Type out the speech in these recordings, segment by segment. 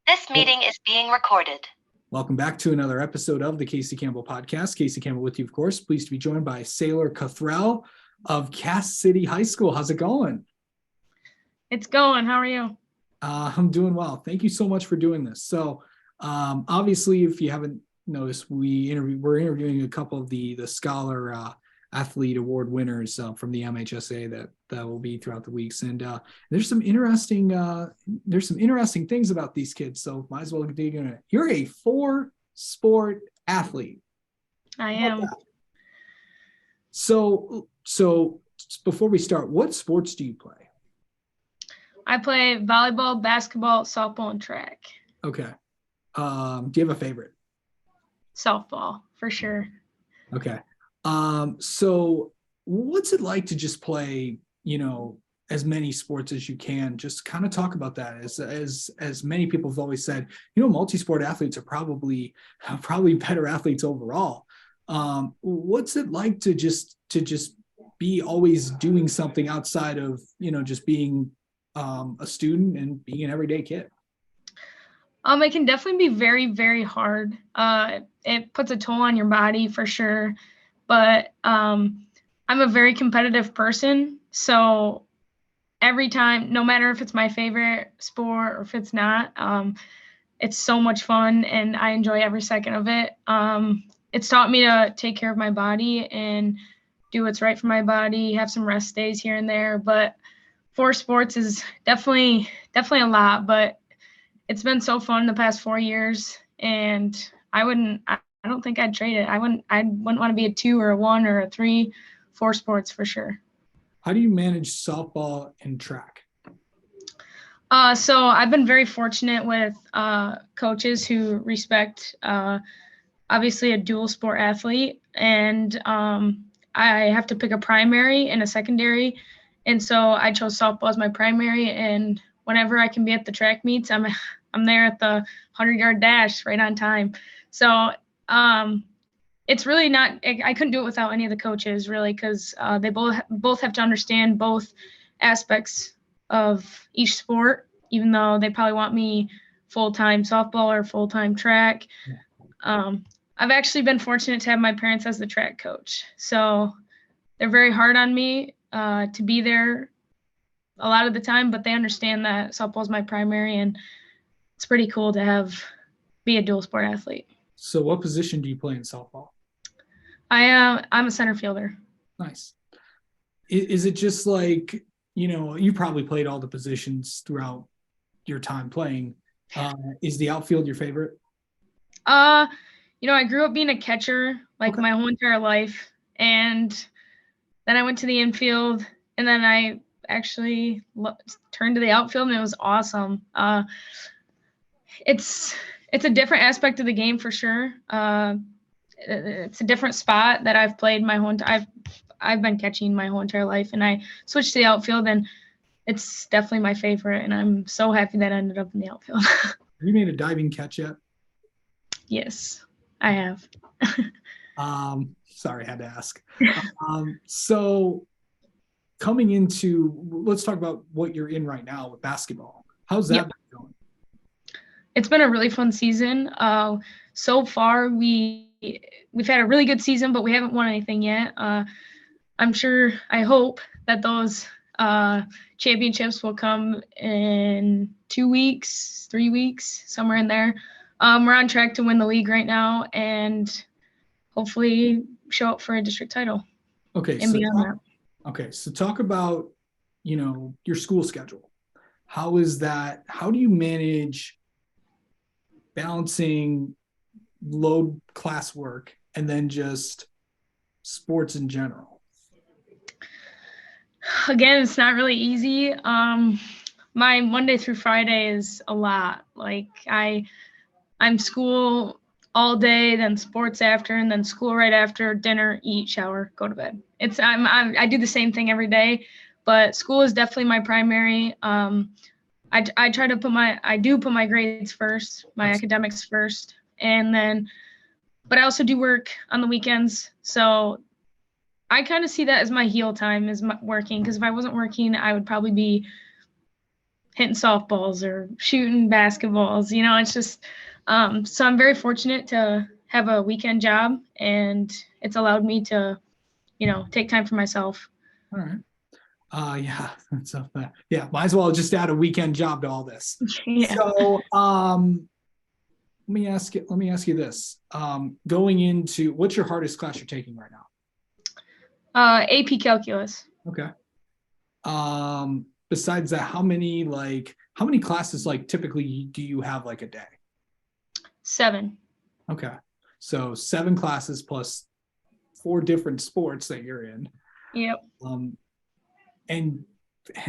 This meeting is being recorded. Welcome back to another episode of the Casey Campbell Podcast. Casey Campbell with you, of course. Pleased to be joined by Saylar Cuthrell of Cass City High School. How's it going? It's going. How are you? I'm doing well. Thank you so much for doing this. So, obviously, if you haven't noticed, we're interviewing a couple of the Scholar Athlete Award winners from the MHSA that will be throughout the weeks, and there's some interesting things about these kids. So might as well dig in it. You're a 4-sport athlete. I am. So before we start, what sports do you play? I play volleyball, basketball, softball, and track. Okay. Do you have a favorite? Softball, for sure. Okay. So what's it like to just play, as many sports as you can? Just kind of talk about that. As many people have always said, multi-sport athletes are probably better athletes overall. What's it like to just be always doing something outside of, just being a student and being an everyday kid? It can definitely be very, very hard. It puts a toll on your body for sure. But I'm a very competitive person. So every time, no matter if it's my favorite sport or if it's not, it's so much fun and I enjoy every second of it. It's taught me to take care of my body and do what's right for my body, have some rest days here and there. But 4 sports is definitely a lot, but it's been so fun the past 4 years, and I don't think I'd trade it. I wouldn't want to be a 2 or a 1 or a 3, 4 sports for sure. How do you manage softball and track? So I've been very fortunate with coaches who respect obviously a dual sport athlete, and I have to pick a primary and a secondary. And so I chose softball as my primary, and whenever I can be at the track meets, I'm there at the 100-yard dash right on time. So it's really not, I couldn't do it without any of the coaches really, because they both have to understand both aspects of each sport, even though they probably want me full-time softball or full-time track. I've actually been fortunate to have my parents as the track coach. So they're very hard on me to be there a lot of the time, but they understand that softball is my primary, and it's pretty cool to be a dual sport athlete. So what position do you play in softball? I'm a center fielder. Nice. Is it just like, you probably played all the positions throughout your time playing. Is the outfield your favorite? I grew up being a catcher my whole entire life, and then I went to the infield, and then I actually turned to the outfield, and it was awesome. It's a different aspect of the game for sure. It's a different spot that I've played I've been catching my whole entire life, and I switched to the outfield, and it's definitely my favorite, and I'm so happy that I ended up in the outfield. Have you made a diving catch yet? Yes, I have. Sorry, I had to ask. So coming into, let's talk about what you're in right now with basketball. How's that been going? It's been a really fun season. So far, we've had a really good season, but we haven't won anything yet. I hope that those championships will come in 2 weeks, 3 weeks, somewhere in there. We're on track to win the league right now, and hopefully show up for a district title. Okay. And beyond that. Okay. So talk about, your school schedule. How is that? How do you manage balancing load classwork and then just sports in general? Again, it's not really easy. My Monday through Friday is a lot. I'm school all day, then sports after, and then school right after, dinner, eat, shower, go to bed. I do the same thing every day, but school is definitely my primary. I do put my grades first, my academics first, but I also do work on the weekends. So I kind of see that as my heal time, is working, because if I wasn't working, I would probably be hitting softballs or shooting basketballs. It's just so I'm very fortunate to have a weekend job, and it's allowed me to, take time for myself. All right. Yeah. So yeah, might as well just add a weekend job to all this. Yeah. So let me ask you this. Going into, what's your hardest class you're taking right now? AP Calculus. Okay. Besides that, how many classes typically do you have a day? 7. Okay. So 7 classes plus 4 different sports that you're in. Yep. And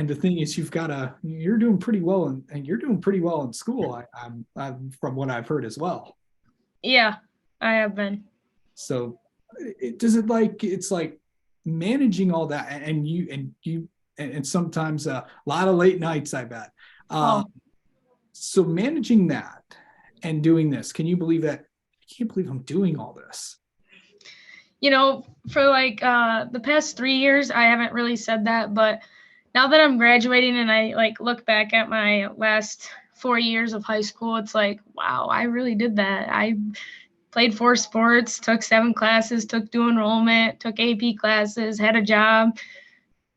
the thing is, you're doing pretty well, and you're doing pretty well in school. I'm from what I've heard as well. Yeah, I have been. So it's like managing all that, and sometimes a lot of late nights, I bet. So managing that and doing this, can you believe that? I can't believe I'm doing all this. For the past 3 years, I haven't really said that, but now that I'm graduating and I look back at my last 4 years of high school, it's like, wow, I really did that. I played 4 sports, took 7 classes, took dual enrollment, took AP classes, had a job.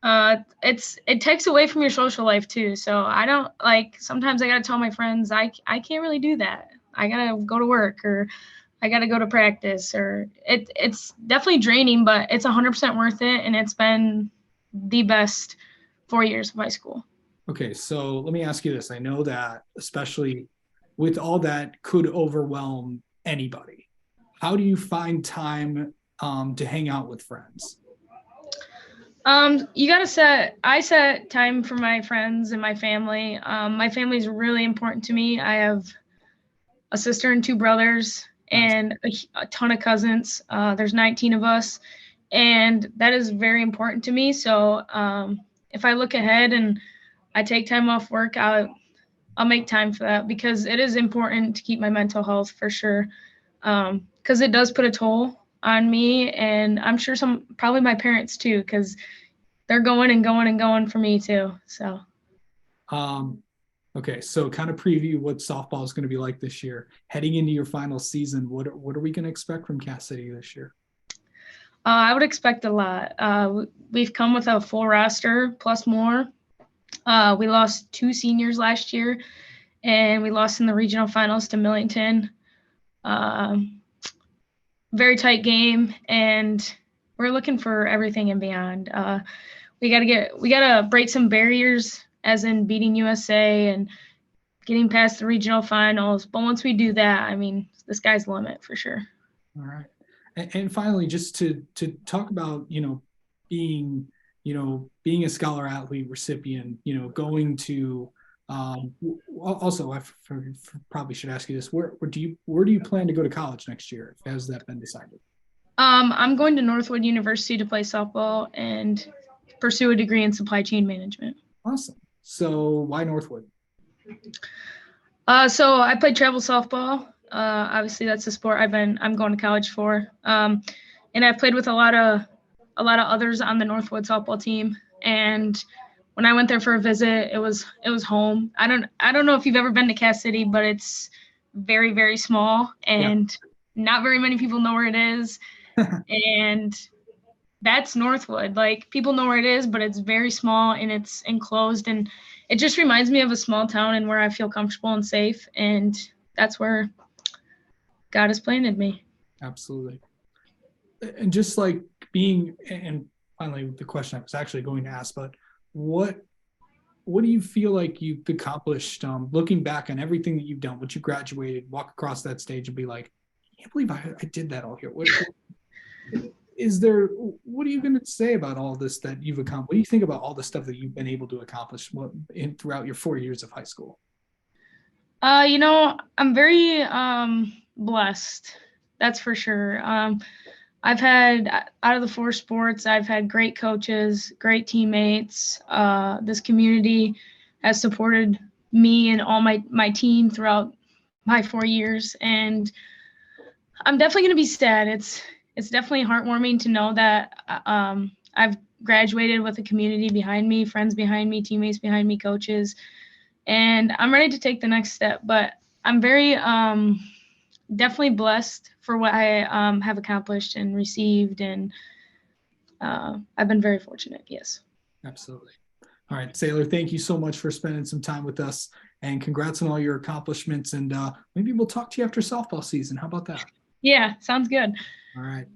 It takes away from your social life too. So I don't sometimes I gotta tell my friends I can't really do that. I gotta go to work, or I gotta go to practice, or it's definitely draining, but it's 100% worth it, and it's been the best 4 years of high school. Okay, so let me ask you this. I know that especially with all that could overwhelm anybody. How do you find time to hang out with friends? I set time for my friends and my family. My family is really important to me. I have a sister and 2 brothers and a ton of cousins. There's 19 of us, and that is very important to me. So if I look ahead and I take time off work, I'll make time for that, because it is important to keep my mental health for sure. Because it does put a toll on me, and I'm sure probably my parents too, because they're going and going and going for me too. So okay, so kind of preview what softball is going to be like this year. Heading into your final season, what are we going to expect from Cass City this year? I would expect a lot. We've come with a full roster plus more. We lost 2 seniors last year, and we lost in the regional finals to Millington. Very tight game, and we're looking for everything and beyond. We gotta break some barriers, as in beating USA and getting past the regional finals. But once we do that, I mean, the sky's the limit for sure. All right. And finally, just to talk about, being a scholar athlete recipient, going to also I probably should ask you this. Where do you plan to go to college next year? Has that been decided? I'm going to Northwood University to play softball and pursue a degree in supply chain management. Awesome. So why Northwood? So I played travel softball. Obviously that's the sport I'm going to college for. And I've played with a lot of others on the Northwood softball team. And when I went there for a visit, it was home. I don't know if you've ever been to Cass City, but it's very, very small, and not very many people know where it is. And that's Northwood. People know where it is, but it's very small and it's enclosed, and it just reminds me of a small town and where I feel comfortable and safe, and that's where God has planted me. Absolutely. And just and finally the question I was actually going to ask, but what do you feel like you've accomplished, looking back on everything that you've done, what you graduated, walk across that stage and be like, I can't believe I did that all here. What are you going to say about all this that you've accomplished? What do you think about all the stuff that you've been able to accomplish throughout your 4 years of high school? I'm very blessed. That's for sure. I've had, out of the 4 sports, I've had great coaches, great teammates. This community has supported me and all my team throughout my 4 years. And I'm definitely going to be sad. It's definitely heartwarming to know that I've graduated with a community behind me, friends behind me, teammates behind me, coaches. and I'm ready to take the next step. But I'm very definitely blessed for what I have accomplished and received, and I've been very fortunate. Yes. Absolutely. All right, Saylar, thank you so much for spending some time with us, and congrats on all your accomplishments. And maybe we'll talk to you after softball season. How about that? Yeah, sounds good. All right.